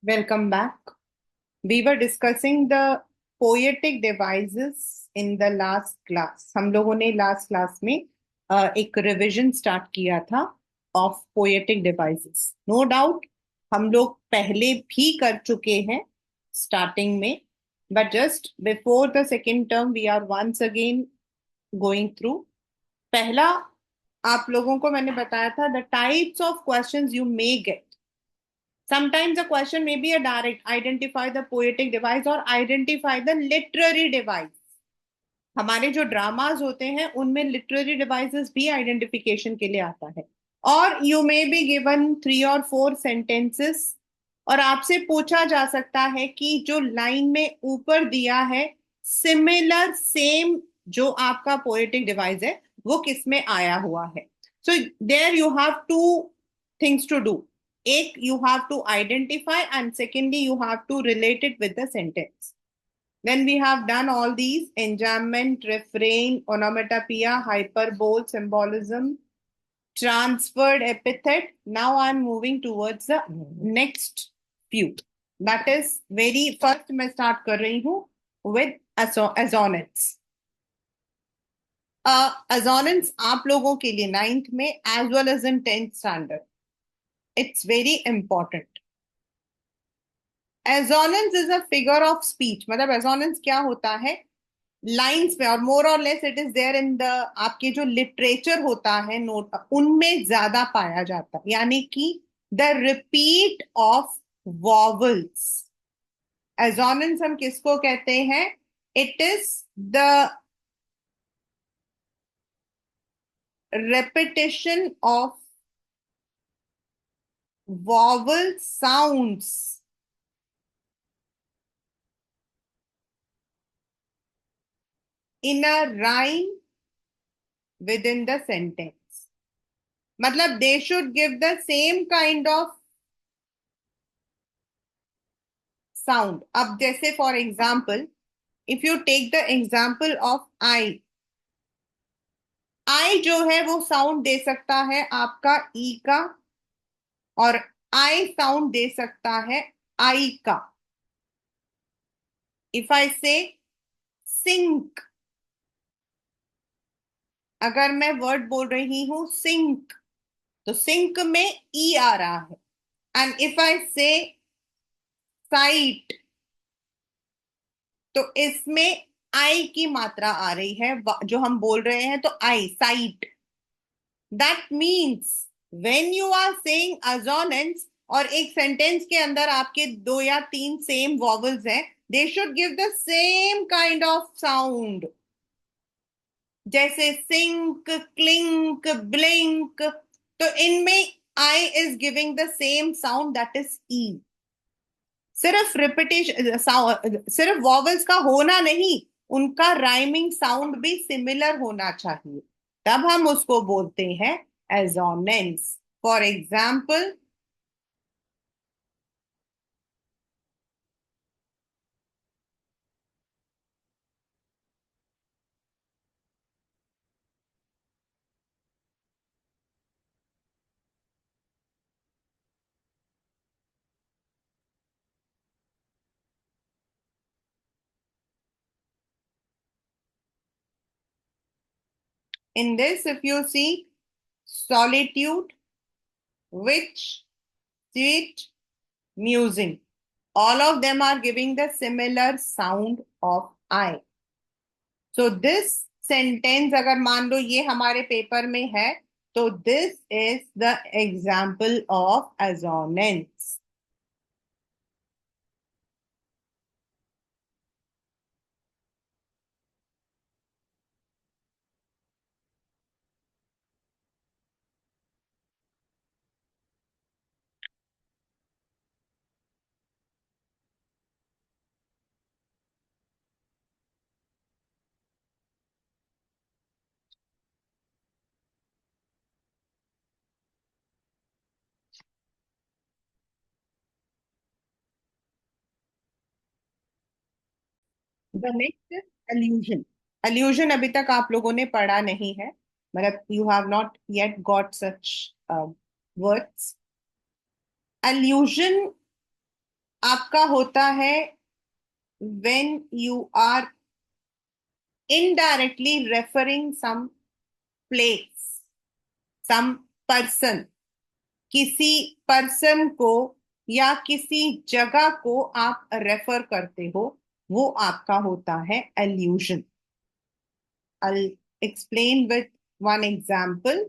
Welcome back. We were discussing the poetic devices in the last class. हम लोगों ने last class में एक रिवीजन स्टार्ट किया था of poetic devices. No doubt हम लोग पहले भी कर चुके हैं स्टार्टिंग में, but just before the second term we are once again going through. पहला आप लोगों को मैंने बताया था the types of questions you may get. Sometimes the question may be a direct identify the poetic device or identify the literary device. हमारे जो dramas होते हैं उनमें लिटरेरी डिवाइसेस भी आइडेंटिफिकेशन के लिए आता है. और you may be given 3 or 4 sentences और आपसे पूछा जा सकता है कि जो लाइन में ऊपर दिया है सिमिलर सेम जो आपका पोएटिक डिवाइस है वो किस में आया हुआ है. So there you have two things to do. एक, you have to identify and secondly you have to relate it with the sentence. When we have done all these, enjambment, refrain, onomatopoeia, hyperbole, symbolism, transferred epithet, now I'm moving towards the next few. That is very first मैं start कर रही हूँ with assonance. Assonance आप लोगों के लिए 9th में as well as in 10th standard. It's very important. Assonance is a figure of speech. मतलब assonance क्या होता है लाइंस में, और मोर और less it is there in the आपके जो लिटरेचर होता है नोट उनमें ज्यादा पाया जाता है, यानी कि the repeat of vowels. Assonance हम किसको कहते हैं? It is the repetition of vowel sounds in a rhyme within the sentence. मतलब they should give the same kind of sound. अब जैसे for example if you take the example of I, I जो है वो sound दे सकता है आपका ई का, और आई साउंड दे सकता है आई का. इफ आई से सिंक, अगर मैं वर्ड बोल रही हूं सिंक तो सिंक में ई आ रहा है. एंड इफ आई से साइट तो इसमें आई की मात्रा आ रही है, जो हम बोल रहे हैं तो eyesight. That means when you are saying assonance और एक सेंटेंस के अंदर आपके 2 या 3 सेम वॉवल्स हैं, they should give the same kind of sound. जैसे सिंक, क्लिंक, ब्लिंक, तो इनमें I is giving the same sound, that is E. सिर्फ रिपीटेशन, सिर्फ वॉवल्स का होना नहीं, उनका राइमिंग साउंड भी सिमिलर होना चाहिए, तब हम उसको बोलते हैं assonance. For example, in this if you see solitude, which, sweet, musing, all of them are giving the similar sound of I. So this sentence अगर मान लो ये हमारे पेपर में है तो this is the example of assonance. The next is allusion. Allusion अभी तक आप लोगों ने पढ़ा नहीं है, मतलब you have not yet got such words. Allusion आपका होता है when you are indirectly referring some place, some person, किसी पर्सन को या किसी जगह को आप रेफर करते हो, वो आपका होता है allusion. I'll explain with one example.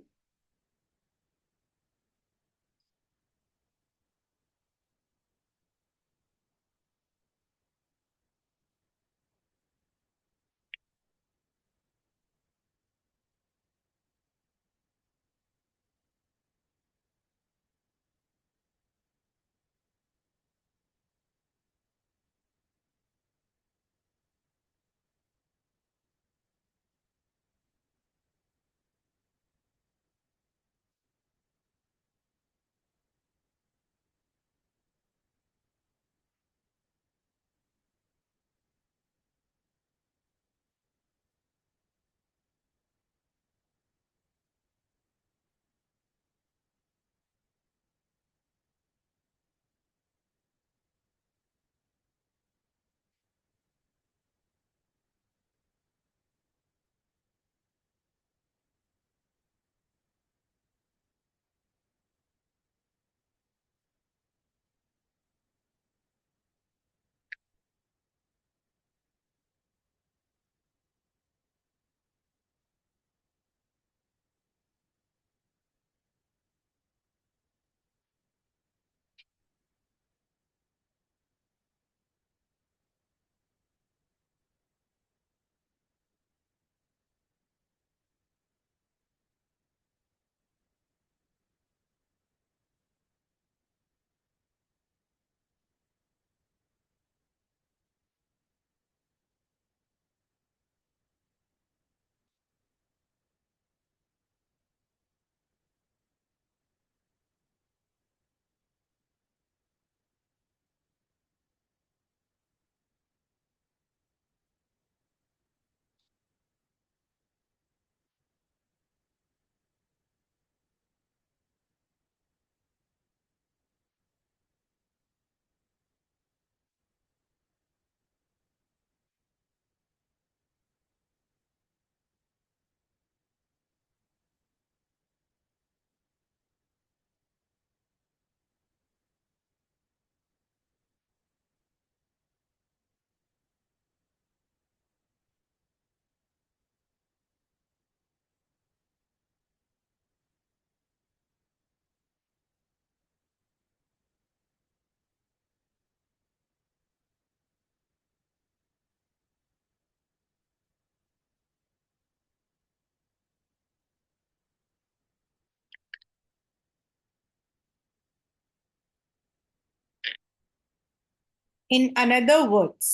In another words,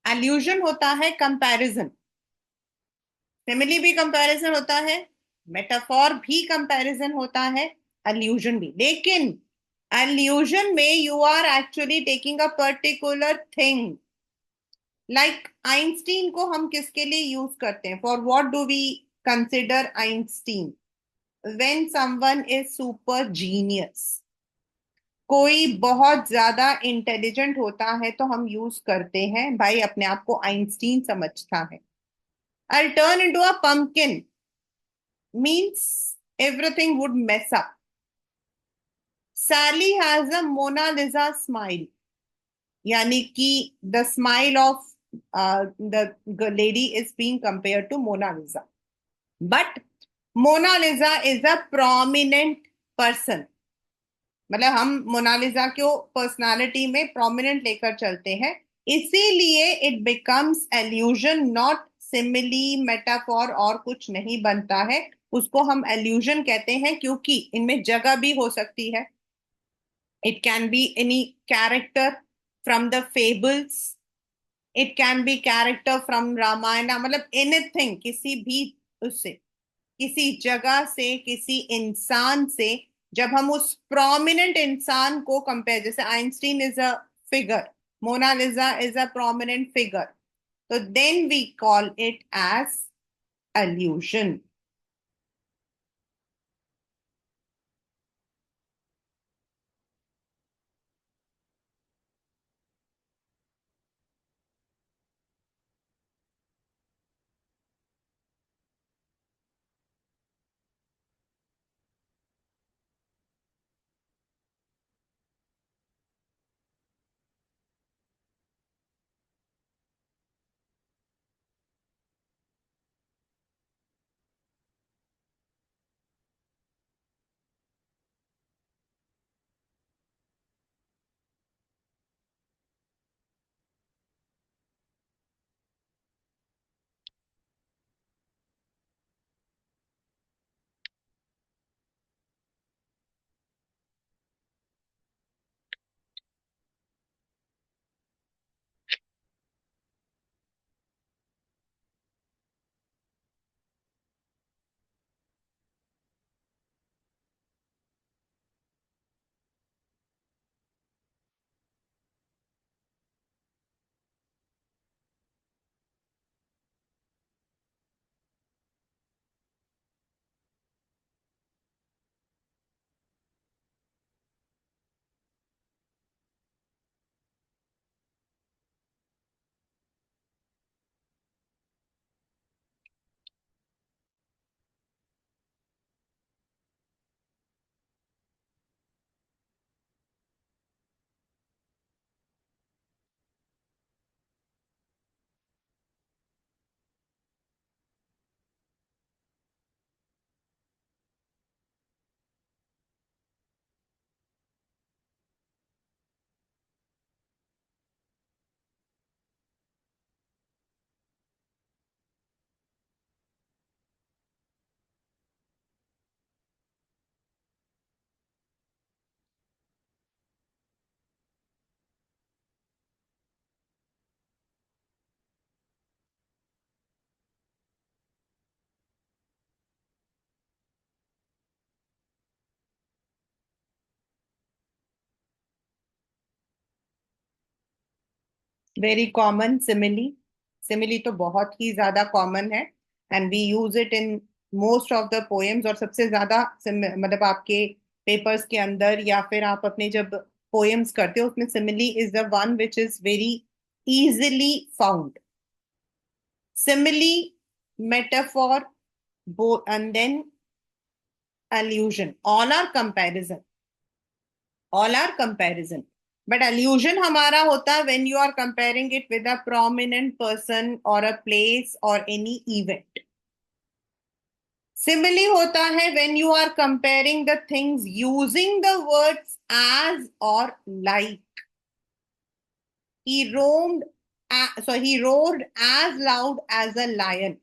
allusion होता है कंपैरिजन. सिमिली भी कंपैरिजन होता है, मेटाफॉर भी कंपैरिजन होता है, एल्यूजन भी. लेकिन एल्यूजन में you are actually taking a particular thing. Like Einstein को हम किसके लिए यूज करते हैं? For what do we consider Einstein? When someone is super genius, कोई बहुत ज्यादा इंटेलिजेंट होता है तो हम यूज करते हैं, भाई अपने आप को आइंस्टीन समझता है. I turn into a pumpkin means everything would mess up. Sally has a Mona Lisa smile, यानी कि the smile of the lady is being compared to Mona Lisa. But Mona Lisa is a prominent person. मतलब हम Mona Lisa को personality में prominent लेकर चलते हैं, इसीलिए it becomes allusion, not simile, metaphor और कुछ नहीं बनता है. उसको हम एल्यूजन कहते हैं क्योंकि इनमें जगह भी हो सकती है. It can be any character from the fables, it can be character from Ramayan, मतलब एनीथिंग, किसी भी उससे, किसी जगह से, किसी इंसान से. जब हम उस प्रोमिनेंट इंसान को कंपेयर, जैसे Einstein is a figure, Mona Lisa is a prominent figure, तो then we call it as allusion. Very common simile. Simile तो बहुत ही ज्यादा कॉमन है, and we use it in most of the poems. और सबसे ज्यादा मतलब आपके पेपर्स के अंदर या फिर आप अपने जब पोएम्स करते हो उसमें simile is the one which is very easily found. Simile, metaphor, both, and then allusion. All are comparison. But allusion हमारा होता है when you are comparing it with a prominent person or a place or any event. Simile होता है when you are comparing the things using the words as or like. He roamed, he roared as loud as a lion.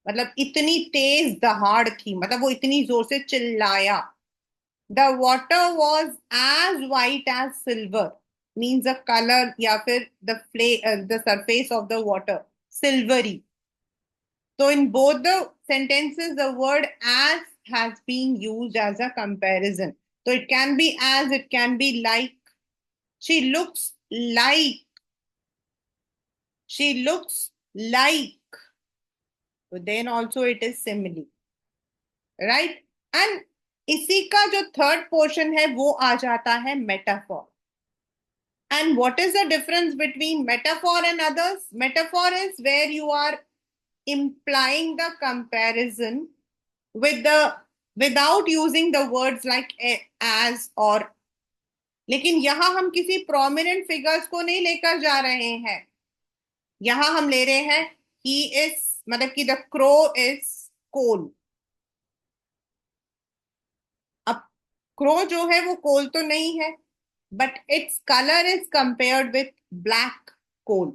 मतलब इतनी तेज दहाड़ थी, मतलब वो इतनी जोर से चिल्लाया। The water was as white as silver, means the colour या फिर the surface of the water silvery. तो in both the sentences the word as has been used as a comparison. So it can be as, it can be like. She looks like, she looks like. So then also it is simile, right. And इसी का जो third portion है वो आ जाता है metaphor. And what is the difference between metaphor and others? Metaphor is where you are implying the comparison with the without using the words like as or। लेकिन यहां हम किसी प्रोमिनेंट फिगर्स को नहीं लेकर जा रहे हैं। यहां हम ले रहे हैं ही इज, मतलब कि द क्रो इज कोल। अब क्रो जो है वो कोल तो नहीं है, but its color is compared with black coal.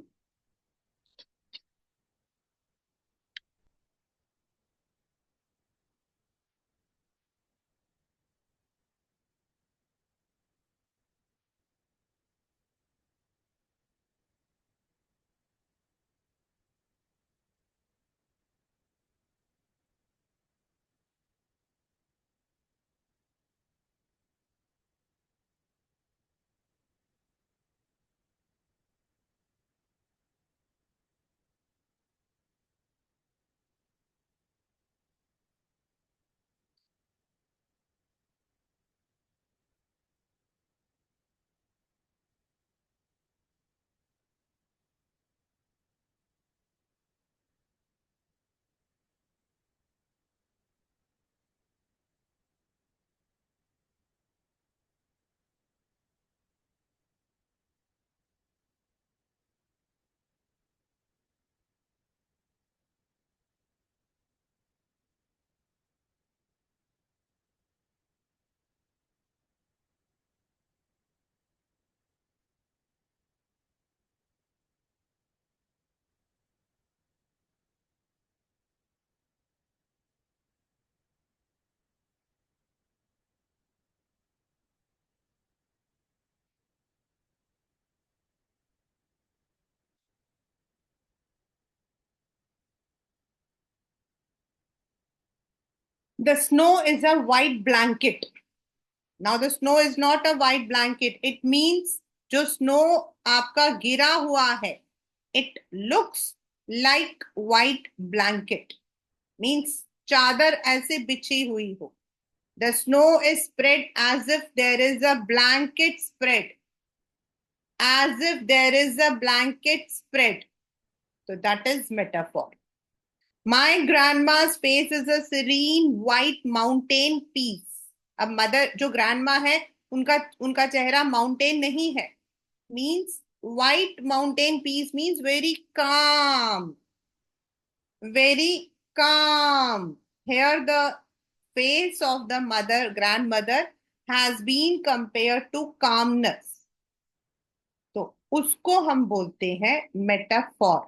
The snow is a white blanket. Now the snow is not a white blanket. It means जो snow आपका गिरा हुआ है, it looks like white blanket. Means चादर ऐसे बिछी हुई हो। The snow is spread as if there is a blanket spread. As if there is a blanket spread. So that is metaphor. My grandma's face is a serene white mountain peace. अब mother जो grandma है, उनका उनका चेहरा mountain नहीं है। Means white mountain peace means very calm, very calm. Here the face of the mother, grandmother, has been compared to calmness. तो उसको हम बोलते हैं metaphor.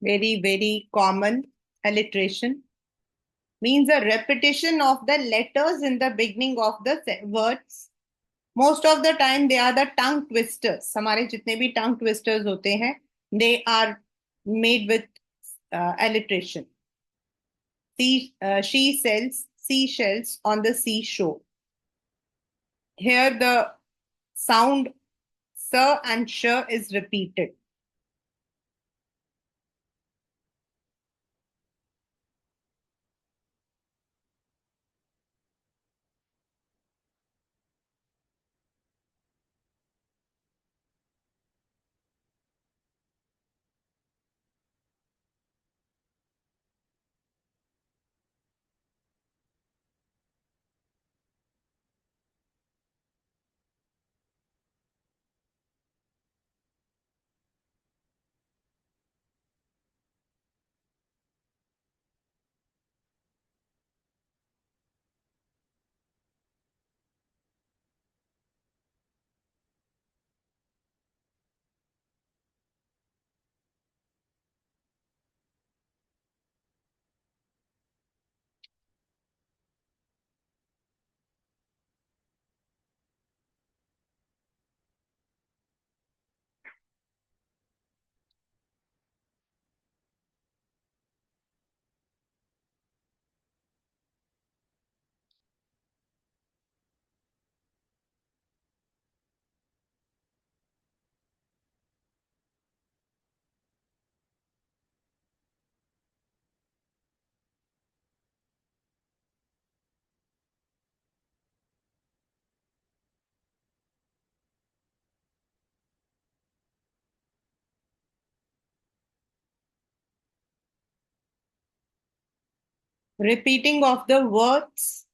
very common. Alliteration means a repetition of the letters in the beginning of the words. Most of the time they are the tongue twisters. हमारे जितने भी tongue twisters होते हैं, they are made with alliteration. She sells seashells on the seashore. Here the sound s and sh is repeated. Repeating of the words.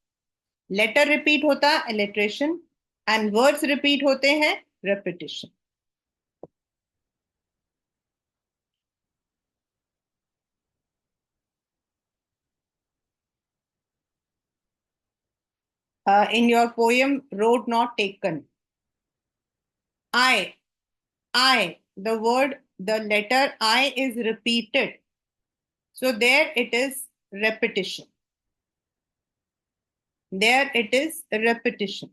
Letter repeat होता है alliteration and words repeat होते हैं repetition. In your poem, road not taken. The word, the letter I is repeated. So there it is repetition. There it is repetition.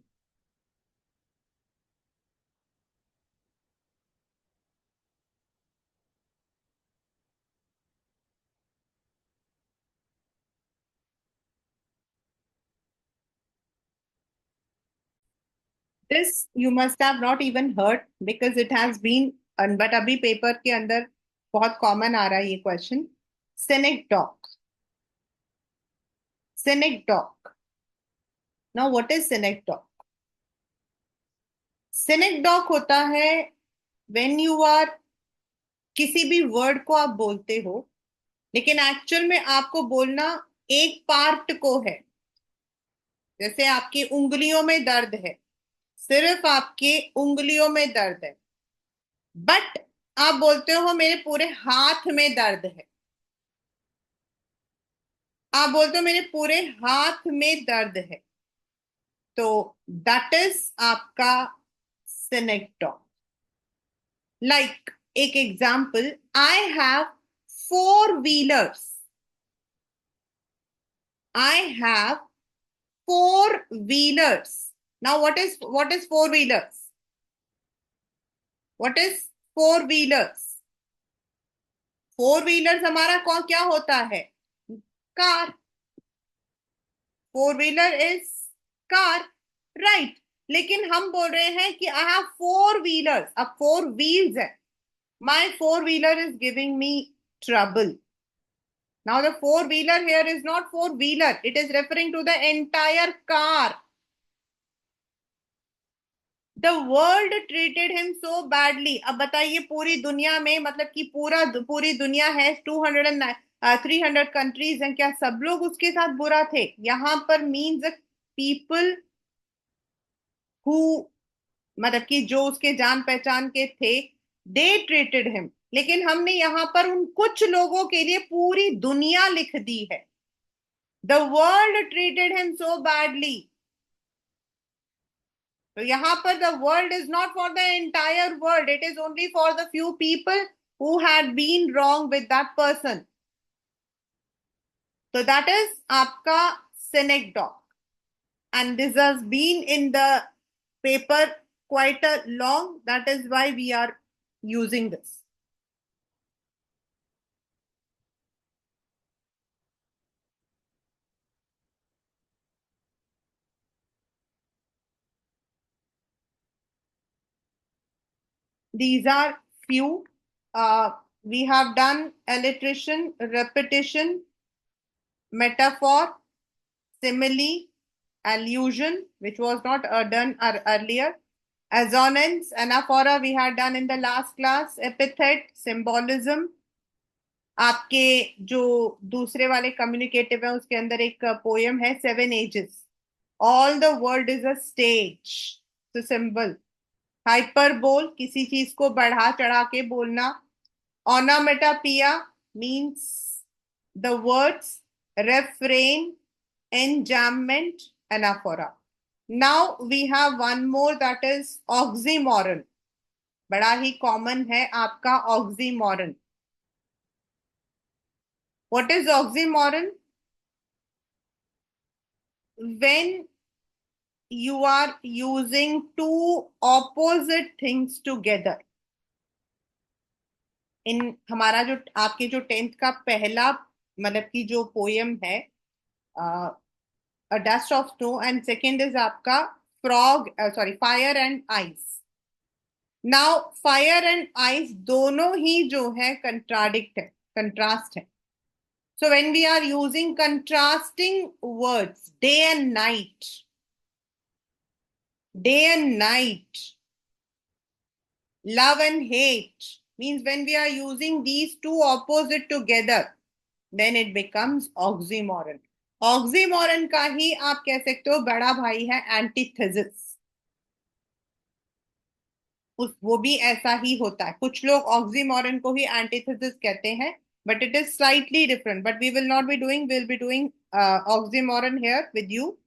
This you must have not even heard because it has been, but अभी paper के अंदर बहुत common आ रहा है ये question. Synecdoche. Synecdoche. Now what is synecdoche? Synecdoche होता है when you are, किसी भी वर्ड को आप बोलते हो लेकिन एक्चुअल में आपको बोलना एक पार्ट को है. जैसे आपकी उंगलियों में दर्द है, सिर्फ आपके उंगलियों में दर्द है, बट आप बोलते हो मेरे पूरे हाथ में दर्द है. आप बोलते हो मेरे पूरे हाथ में दर्द है. तो दैट इज आपका सिनेक्टॉन. लाइक एक example, I have four wheelers. I have four wheelers. Now what is four wheelers? What is four wheelers? Four wheelers हमारा कौन क्या होता है? Car. Four wheeler is car, right. लेकिन हम बोल रहे हैं कि आई हैव फोर व्हीलर्स. अब फोर व्हील्स है. My four wheeler is giving me trouble. Now the four wheeler here is not four wheeler, it is referring to the entire car. The world treated him so badly. अब बताइए पूरी दुनिया में, मतलब कि पूरी दुनिया है 300 कंट्रीज हैं, क्या सब लोग उसके साथ बुरा थे? यहां पर मीन्स पीपल हु, मतलब कि जो उसके जान पहचान के थे, दे ट्रीटेड हिम. लेकिन हमने यहां पर उन कुछ लोगों के लिए पूरी दुनिया लिख दी है. The world treated him so badly. तो यहां पर the world is not for the entire world, it is only for the few people who had been wrong with that person. So that is आपका synecdoche. And this has been in the paper quite a long. That is why we are using this. These are few. We have done alliteration, repetition, metaphor, simile, allusion, which was not done earlier. Assonance, anaphora we had done in the last class. Epithet, symbolism. आपके जो दूसरे वाले communicative है उसके अंदर एक poem है seven ages. All the world is a stage. तो सिंबल. हाइपरबोल, किसी चीज को बढ़ा चढ़ा के बोलना. Onomatopoeia means the words. Refrain, enjambment, anaphora. Now we have one more, that is oxymoron. बड़ा ही कॉमन है आपका oxymoron. What is oxymoron? When you are using two opposite things together. इन हमारा जो आपके जो 10th का पहला मतलब की जो पोयम है, a dust of snow, and second is आपका frog, sorry, fire and ice. Now fire and ice दोनों ही जो है कंट्राडिक्ट है, कंट्रास्ट है. So when we are using contrasting words, day and night, love and hate, means when we are using these two opposite together, then it becomes oxymoron. Oxymoron का ही आप कह सकते हो बड़ा भाई है एंटीथेसिस. उस वो भी ऐसा ही होता है. कुछ लोग ऑक्सीमोरन को ही एंटीथेसिस कहते हैं, but it is slightly different. But we will not be doing, we'll be doing oxymoron here with you.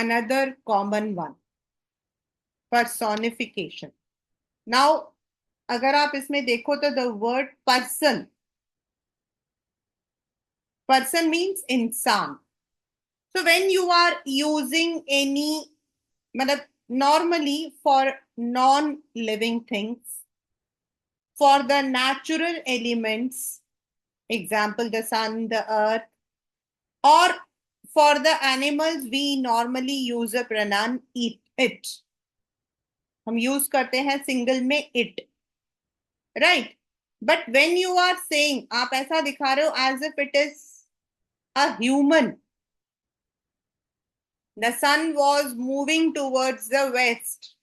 Another common one, personification. Now अगर आप इसमें देखो तो the word person, person means इंसान. So when you are using any, matlab, normally for non-living things, for the natural elements, example the sun, the earth, or for the animals, we normally use a pronoun it. हम use करते हैं single में it, right? But when you are saying, आप ऐसा दिखा रहे हो as if it is a human. The sun was moving towards the west.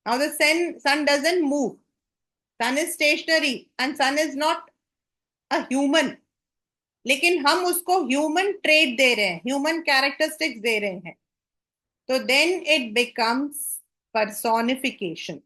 Now the sun doesn't move. Sun is stationary and sun is not a human. लेकिन हम उसको human trait दे रहे हैं, ह्यूमन कैरेक्टरिस्टिक्स दे रहे हैं, तो then it becomes personification.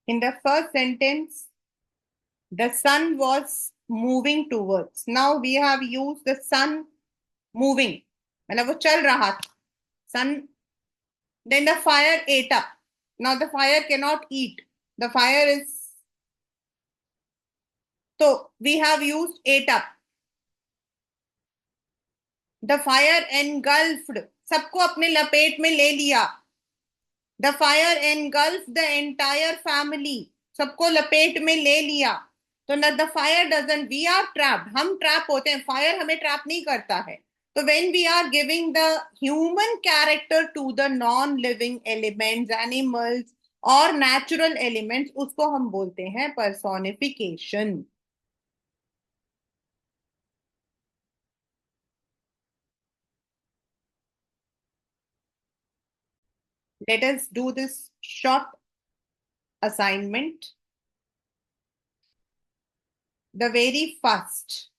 In the first sentence, the sun was moving towards. Now we have used the sun moving. मतलब वो चल रहा था. Sun. Then the fire ate up. Now the fire cannot eat. The fire is. So we have used ate up. The fire engulfed. सबको अपने लपेट में ले लिया. The fire engulfed the entire family. सबको लपेट में ले लिया. तो ना the fire doesn't, we are trapped. हम ट्रैप होते हैं, फायर हमें ट्रैप नहीं करता है. तो when we are giving the human character to the non-living elements, animals or natural elements, उसको हम बोलते हैं personification. Let us do this short assignment. The very first,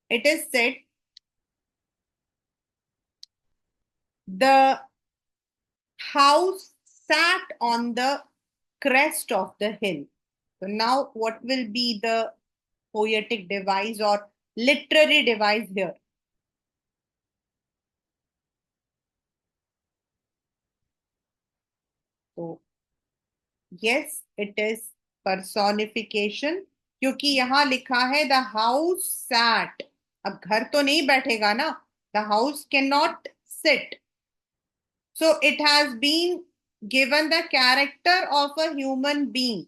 it is said, the house sat on the crest of the hill. So now what will be the poetic device or literary device here? So yes, it is personification, क्योंकि यहाँ लिखा है the house sat. अब घर तो नहीं बैठेगा ना, the house cannot sit. So it has been given the character of a human being.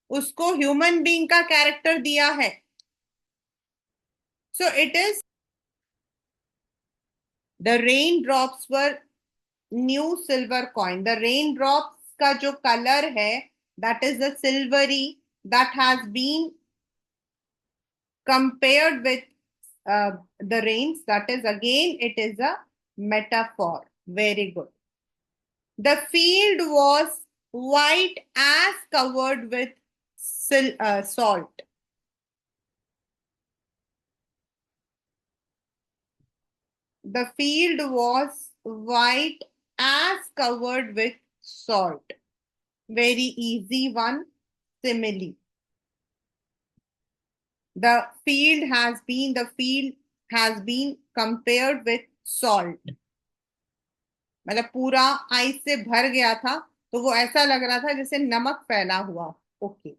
उसको human being का character दिया है. So it is, the raindrops were new silver coin. The raindrops का जो color है, that is the silvery, that has been compared with the rains. That is, again, it is a metaphor. Very good. The field was white as covered with salt. The field was white as covered with salt. Very easy one. Simile. The field has been compared with salt. मतलब पूरा ice से भर गया था, तो वो ऐसा लग रहा था जैसे नमक फैला हुआ। Okay,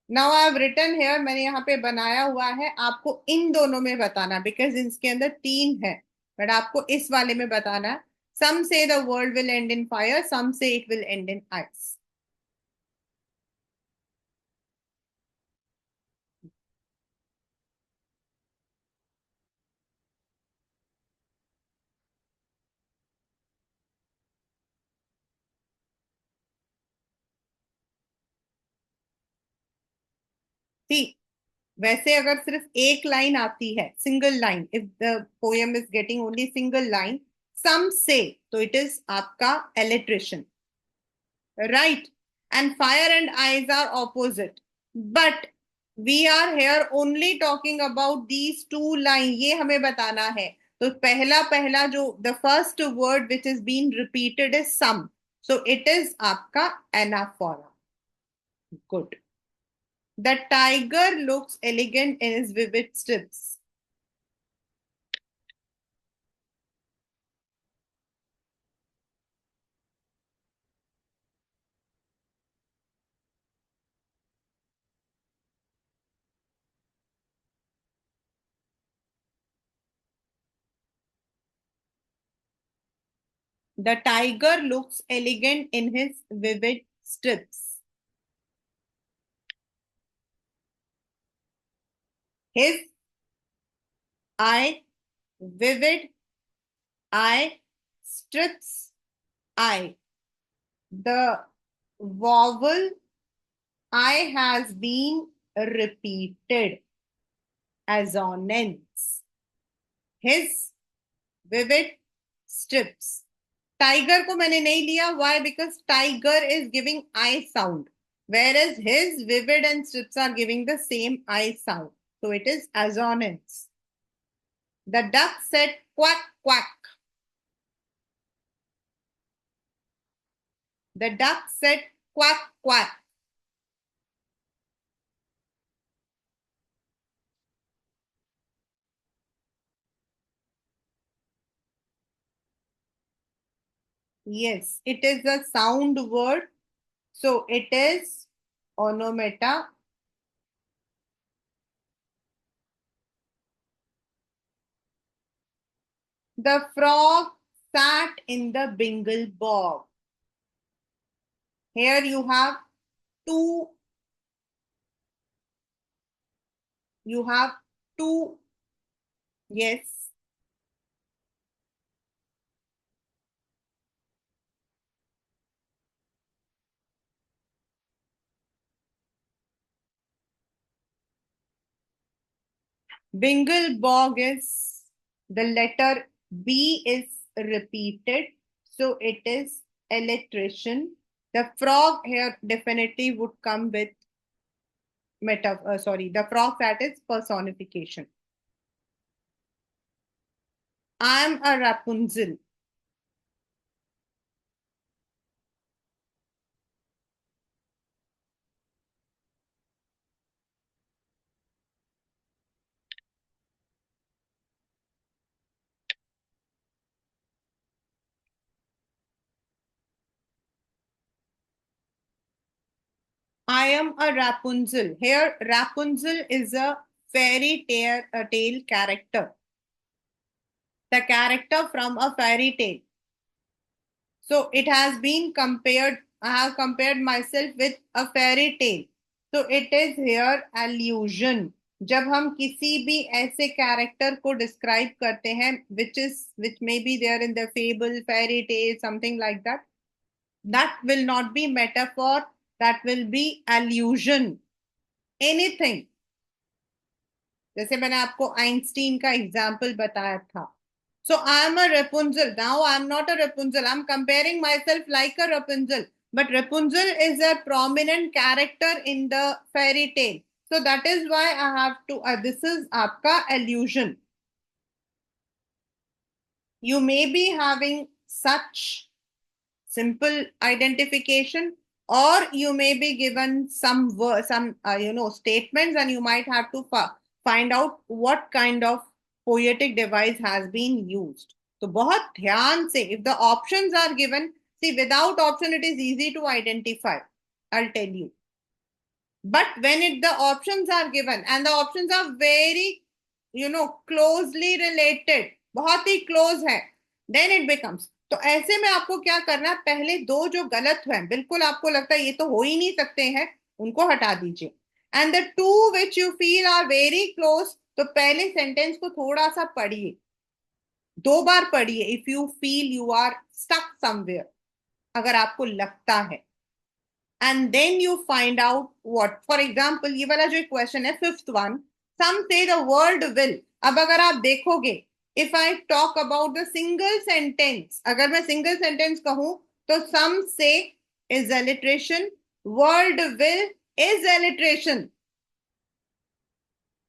now I have written here, मैंने यहाँ पे बनाया हुआ है, आपको इन दोनों में बताना, बिकॉज इसके अंदर तीन है, बट आपको इस वाले में बताना है। Some say the world will end in fire, some say it will end in ice. ठीक, वैसे अगर सिर्फ एक लाइन आती है, single line, if the poem is getting only single line, some say, तो इट इज आपका electrician, right? And fire and ice are opposite, but we are here only talking about these two line, ये हमें बताना है। तो पहला पहला जो the first word which is been repeated is some, so it is आपका anaphora. Good. The tiger looks elegant in his vivid strips. The tiger looks elegant in his vivid strips. His eye, vivid eye, strips eye. The vowel I has been repeated. Assonance. His vivid strips. Tiger को मैंने नहीं लिया, why? Because tiger is giving I sound, whereas his vivid and strips are giving the same I sound. So it is assonance. The duck said quack, quack. The duck said quack, quack. Yes, it is a sound word. So it is onomata. The frog sat in the Bingle bog. Here you have two. You have two. Yes. Bingle bog is the letter B is repeated. So it is electrician. The frog here definitely would come with the frog, that is personification. I am a Rapunzel. I am a Rapunzel. Here, Rapunzel is a tale character. The character from a fairy tale. So it has been compared, I have compared myself with a fairy tale. So it is here allusion. जब हम किसी भी ऐसे character को describe करते हैं which may be there in the fable, fairy tale, something like that, that will not be metaphor, that will be allusion. Anything. जैसे मैंने आपको आइंस्टीन का एग्जाम्पल बताया था. So I am a Rapunzel. Now I am not a Rapunzel. I am comparing myself like a Rapunzel. But Rapunzel is a prominent character in the fairy tale. So that is why I have to, this is आपका allusion. You may be having simple identification, or you may be given some statements, and you might have to find out what kind of poetic device has been used. तो बहुत ध्यान से, if the options are given, see, without option it is easy to identify, I'll tell you. But when the options are given and the options are very, closely related, बहुत ही close है, then it becomes. तो ऐसे में आपको क्या करना है, पहले दो जो गलत है, बिल्कुल आपको लगता है ये तो हो ही नहीं सकते हैं, उनको हटा दीजिए. And the two which you feel are very close, तो पहले सेंटेंस को थोड़ा सा पढ़िए, दो बार पढ़िए. If you feel you are stuck somewhere, अगर आपको लगता है, and then you find out what. For example, ये वाला जो क्वेश्चन है, fifth one, some say the word will. अब अगर आप देखोगे, if I talk about the single sentence, अगर मैं single sentence कहूं, तो some say is alliteration, word will is alliteration.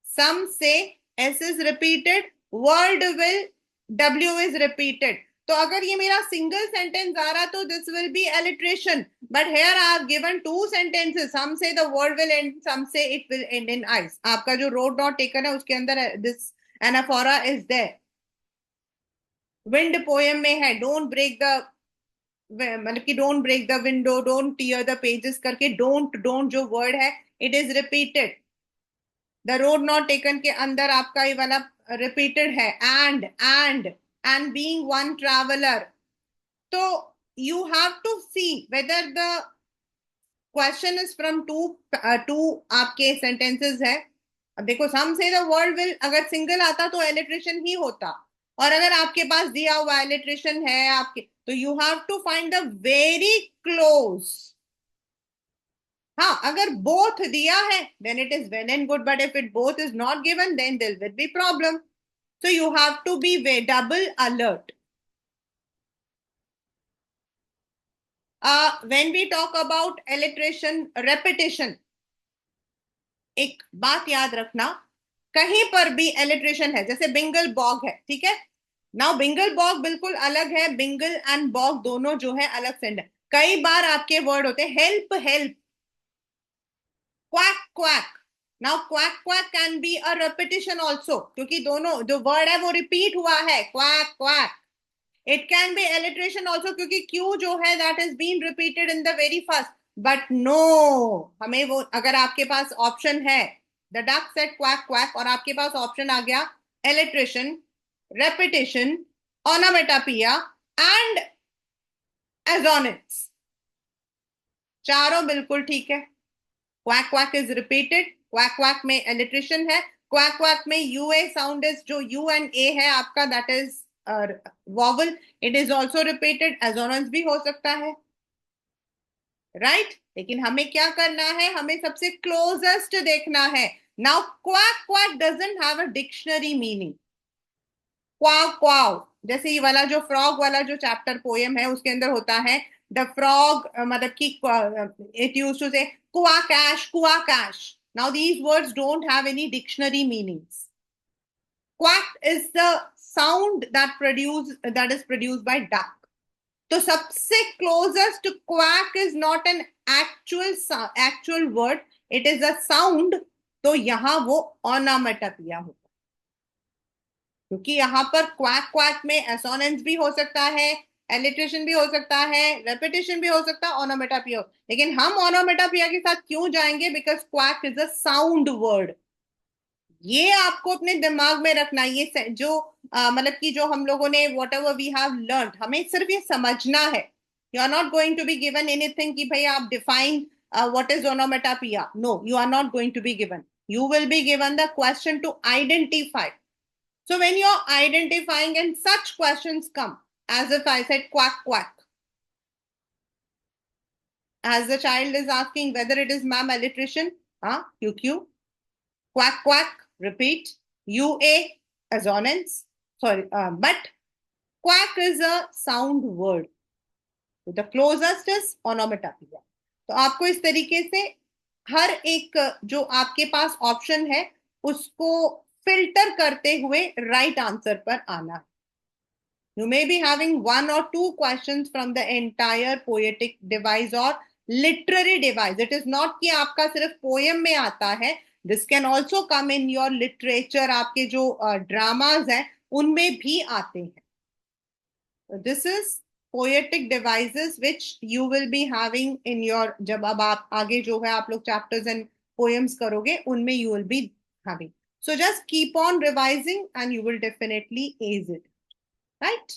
Some say S is repeated, word will W is repeated. तो अगर ये मेरा सिंगल सेंटेंस आ रहा तो this will be alliteration. But here I have given two sentences, some say the word will end, some say it will end in ice. आपका जो road not taken है उसके अंदर this anaphora is there. Wind poem में है, don't break the, मतलब कि don't break the window, don't tear the pages करके, डोंट जो वर्ड है it is repeated. The road not taken के अंदर आपका ये वाला रिपीटेड है, and being one traveler. So you have to see whether the question is from two आपके sentences है. अब देखो, some say the word will, अगर single आता तो alliteration ही होता, और अगर आपके पास दिया हुआ alliteration है आपके, तो you have to find the very close. हाँ, अगर both दिया है then it is well and good, but if it both is not given then there will be problem. So you have to be double alert. When we talk about alliteration, repetition, एक बात याद रखना, कहीं पर भी alliteration है, जैसे बिंगल bog है, ठीक है. नाउ बिंगल बॉग बिल्कुल अलग है, बिंगल एंड बॉग दोनों जो है अलग सेंड है. कई बार आपके वर्ड होते हैं help help, quack quack. Now quack quack can be a repetition also, क्योंकि दोनों जो वर्ड है वो रिपीट हुआ है, quack quack. It can be alliteration also, क्योंकि Q जो है that is being repeated in the very first. But no, हमें वो, अगर आपके पास ऑप्शन है, the duck said quack quack, और आपके पास ऑप्शन आ गया alliteration, repetition, onomatopoeia and assonance, चारों बिल्कुल ठीक है. quack quack is repeated, quack quack में alliteration है, quack quack में UA sound is, जो U and A है आपका, that is vowel, it is also repeated. assonance भी हो सकता है, right? लेकिन हमें क्या करना है, हमें सबसे closest देखना है. Now quack quack doesn't have a dictionary meaning. quack quack, जैसे ये वाला जो frog वाला जो चैप्टर पोएम है उसके अंदर होता है, the frog, मतलब कि it used to say quackash quackash. Now these words don't have any dictionary meanings. Quack is the sound that is produced by duck. तो सबसे closest to quack is not an actual word, it is a sound. तो यहां वो onomatopoeia होता है, क्योंकि यहां पर quack quack में assonance भी हो सकता है, alliteration भी हो सकता है, repetition भी हो सकता है, onomatopoeia. लेकिन हम onomatopoeia के साथ क्यों जाएंगे, because quack is a sound word. ये आपको अपने दिमाग में रखना. ये जो मतलब कि जो हम लोगों ने whatever we have learn, हमें सिर्फ ये समझना है. You are not going to be given anything कि भाई आप define what is onomatopoeia. No, you are not going to be given. You will be given the question to identify. So when you are identifying and such questions come, as if I said quack quack, as the child is asking whether it is ma'am alliteration, QQ, quack quack, repeat, UA, assonance, sorry, but quack is a sound word. So the closest is onomatopoeia. तो आपको इस तरीके से हर एक जो आपके पास option है उसको फिल्टर करते हुए राइट आंसर पर आना है. You may be having one or two questions from the entire poetic device or literary device. It is not कि आपका सिर्फ poem में आता है. This can also come in your literature. आपके जो dramas हैं उनमें भी आते हैं. This is poetic devices which you will be having in your, जब अब आप आगे जो है आप लोग chapters and poems करोगे उनमें you will be having. So just keep on revising and you will definitely ace it. Right?